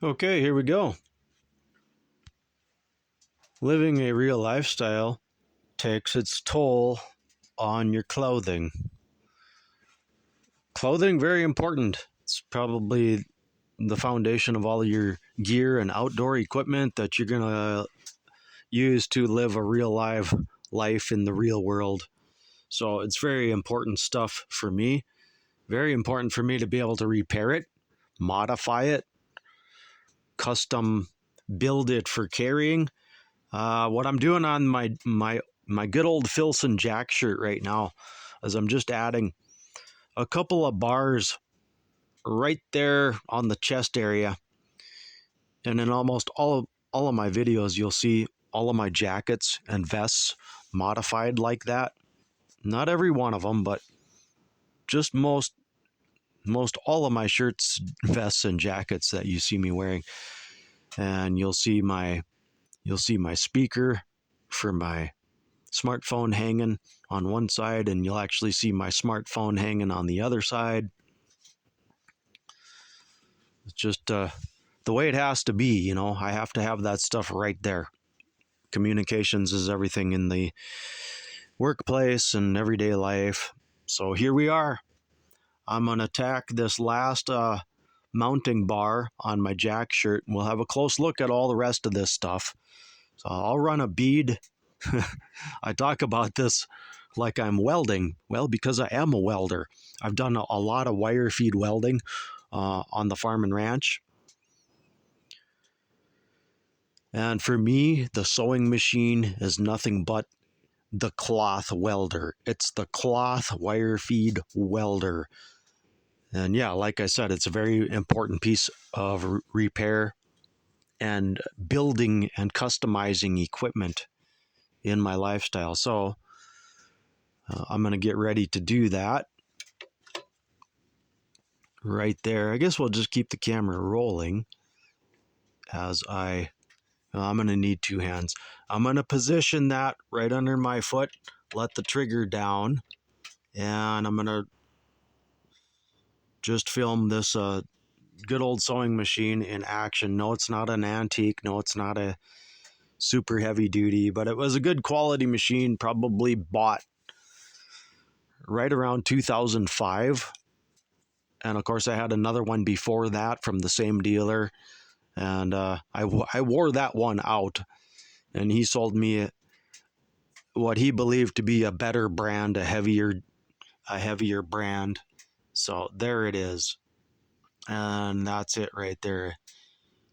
Okay, here we go. Living a real lifestyle takes its toll on your clothing. Clothing, very important. It's probably the foundation of all your gear and outdoor equipment that you're going to use to live a real life in the real world. So it's very important stuff for me. Very important for me to be able to repair it, modify it, custom build it for carrying. What I'm doing on my good old Filson Jac Shirt right now is I'm just adding a couple of bars right there on the chest area, and in almost all of my videos you'll see all of my jackets and vests modified like that. Not every one of them, but just most all of my shirts, vests, and jackets that you see me wearing. And you'll see my speaker for my smartphone hanging on one side, and you'll actually see my smartphone hanging on the other side. It's just the way it has to be, you know. I have to have that stuff right there. Communications is everything in the workplace and everyday life. So here we are. I'm going to tack this last mounting bar on my Jac Shirt, and we'll have a close look at all the rest of this stuff. So I'll run a bead. I talk about this like I'm welding. Well, because I am a welder. I've done a lot of wire feed welding on the farm and ranch. And for me, the sewing machine is nothing but the cloth welder. It's the cloth wire feed welder. And yeah, like I said, it's a very important piece of repair and building and customizing equipment in my lifestyle. So I'm going to get ready to do that right there. I guess we'll just keep the camera rolling as I'm going to need two hands. I'm going to position that right under my foot, let the trigger down, and I'm going to just film this good old sewing machine in action. No, it's not an antique. No, it's not a super heavy duty, but it was a good quality machine, probably bought right around 2005. And of course, I had another one before that from the same dealer. And I wore that one out. And he sold me what he believed to be a better brand, a heavier brand. So there it is. And that's it right there.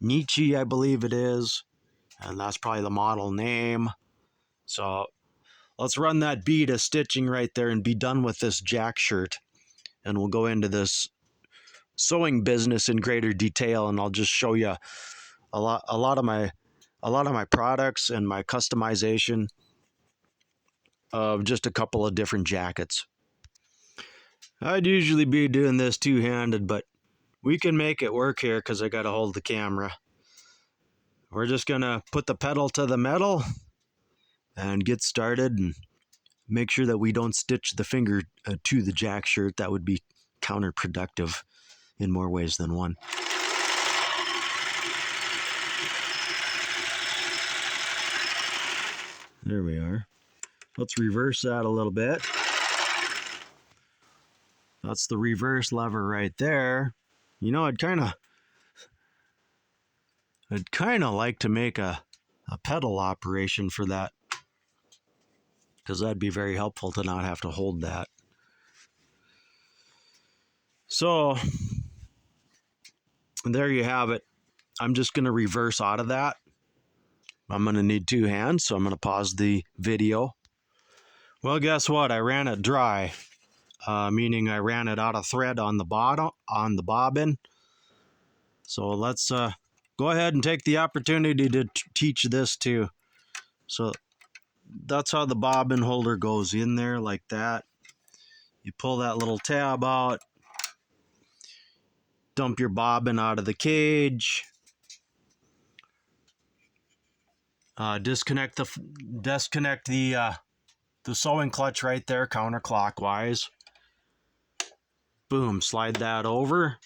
Nietzsche, I believe it is. And that's probably the model name. So let's run that bead of stitching right there and be done with this Jac Shirt. And we'll go into this sewing business in greater detail, and I'll just show you a lot of my products and my customization of just a couple of different jackets. I'd usually be doing this two-handed, but we can make it work here because I got to hold the camera. We're just gonna put the pedal to the metal and get started, and make sure that we don't stitch the finger to the Jac Shirt. That would be counterproductive in more ways than one. There we are. Let's reverse that a little bit. That's the reverse lever right there. You know, I'd kind of like to make a pedal operation for that, because that'd be very helpful to not have to hold that. So there you have it. I'm just going to reverse out of that. I'm going to need two hands, so I'm going to pause the video. Well, guess what? I ran it dry, meaning I ran it out of thread on the bottom, on the bobbin. So let's go ahead and take the opportunity to teach this too. So that's how the bobbin holder goes in there, like that. You pull that little tab out, dump your bobbin out of the cage, disconnect the sewing clutch right there counterclockwise. Boom, slide that over.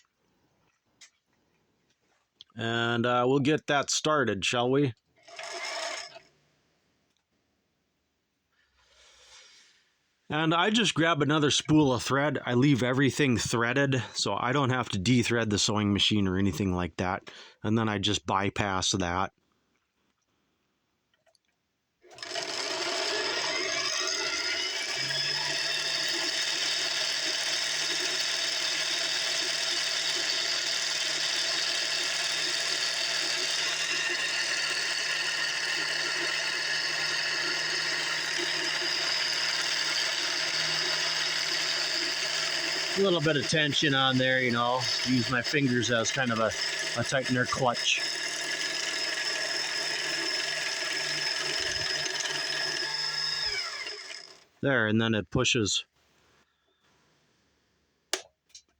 And we'll get that started, shall we? And I just grab another spool of thread. I leave everything threaded, so I don't have to de-thread the sewing machine or anything like that. And then I just bypass that. A little bit of tension on there, you know. Use my fingers as kind of a tightener clutch. There, and then it pushes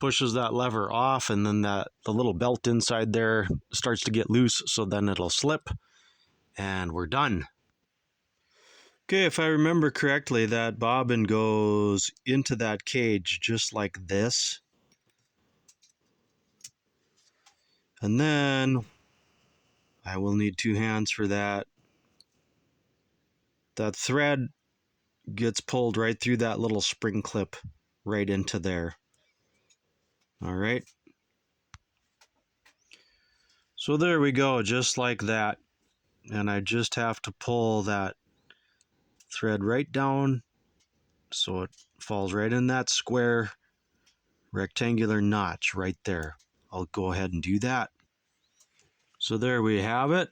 that lever off, and then the little belt inside there starts to get loose, so then it'll slip, and we're done. Okay, if I remember correctly, that bobbin goes into that cage just like this. And then I will need 2 hands for that. That thread gets pulled right through that little spring clip right into there. All right. So there we go, just like that. And I just have to pull that thread right down so it falls right in that square rectangular notch right there. I'll go ahead and do that. So there we have it.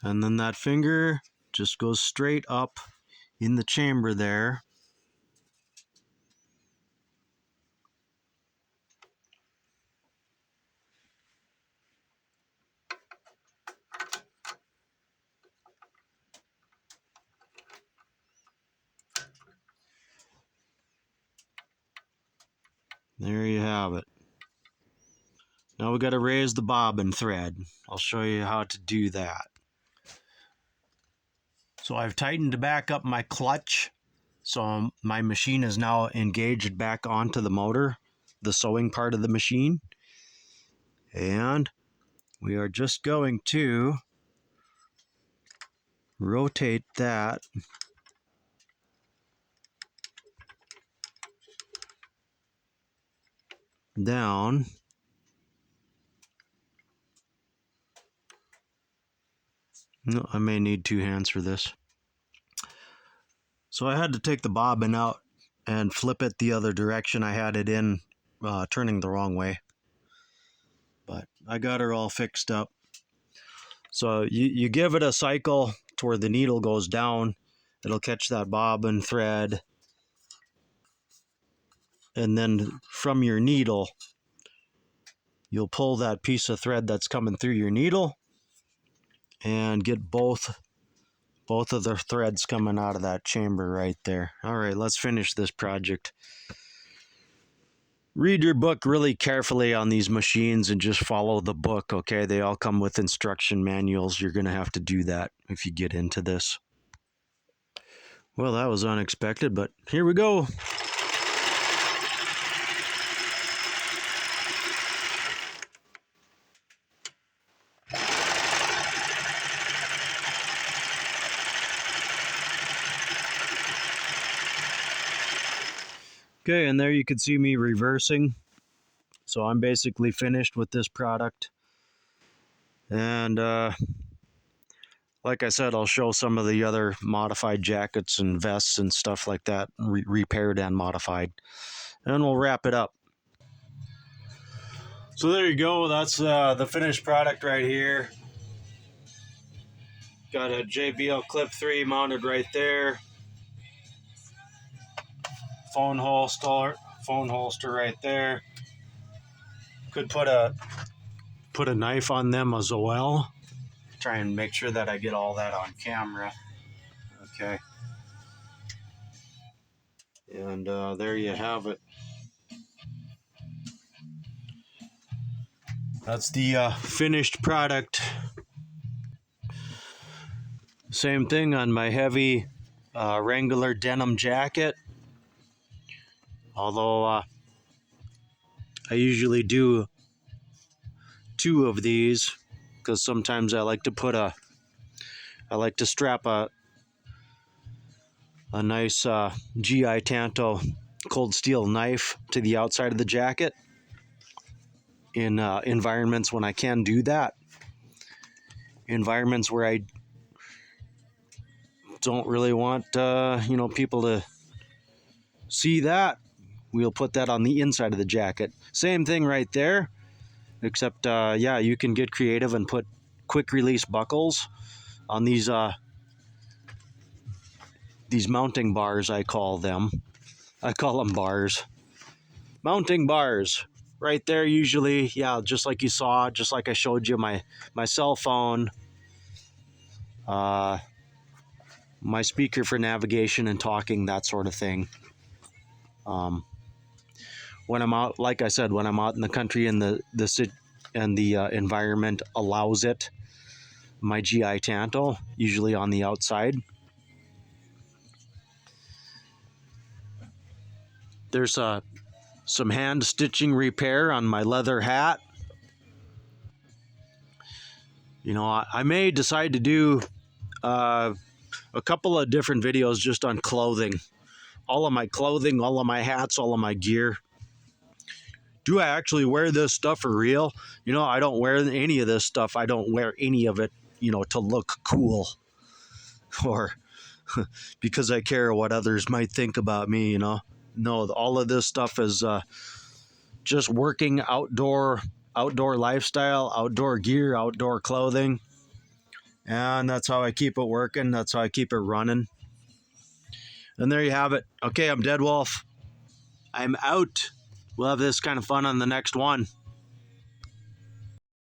And then that finger just goes straight up in the chamber there. There you have it. Now we got to raise the bobbin thread. I'll show you how to do that. So I've tightened back up my clutch. So my machine is now engaged back onto the motor, the sewing part of the machine. And we are just going to rotate that down. No, I may need 2 hands for this. So I had to take the bobbin out and flip it the other direction. I had it in turning the wrong way. But I got her all fixed up. So you give it a cycle to where the needle goes down. It'll catch that bobbin thread. And then from your needle, you'll pull that piece of thread that's coming through your needle and get both of the threads coming out of that chamber right there. All right, let's finish this project. Read your book really carefully on these machines and just follow the book, okay? They all come with instruction manuals. You're going to have to do that if you get into this. Well, that was unexpected, but here we go. Okay, and there you can see me reversing. So I'm basically finished with this product. And like I said, I'll show some of the other modified jackets and vests and stuff like that, repaired and modified. And we'll wrap it up. So there you go. That's the finished product right here. Got a JBL Clip 3 mounted right there. Phone holster right there. Could put a knife on them as well. Try and make sure that I get all that on camera. Okay. And there you have it. That's the finished product. Same thing on my heavy Wrangler denim jacket. Although I usually do 2 of these because sometimes I like to strap a nice GI Tanto cold steel knife to the outside of the jacket in environments when I can do that. Environments where I don't really want people to see that, we'll put that on the inside of the jacket. Same thing right there, except yeah, you can get creative and put quick release buckles on these mounting bars. I call them bars. Mounting bars right there, usually, yeah, just like you saw, just like I showed you, my cell phone, my speaker for navigation and talking, that sort of thing. When I'm out, like I said, when I'm out in the country and the environment allows it, my GI Tanto, usually on the outside. There's some hand stitching repair on my leather hat. You know, I may decide to do a couple of different videos just on clothing. All of my clothing, all of my hats, all of my gear. Do I actually wear this stuff for real? You know, I don't wear any of this stuff. I don't wear any of it, to look cool or because I care what others might think about me, No, all of this stuff is just working outdoor lifestyle, outdoor gear, outdoor clothing. And that's how I keep it working. That's how I keep it running. And there you have it. Okay, I'm Dead Wolf. I'm out. We'll have this kind of fun on the next one.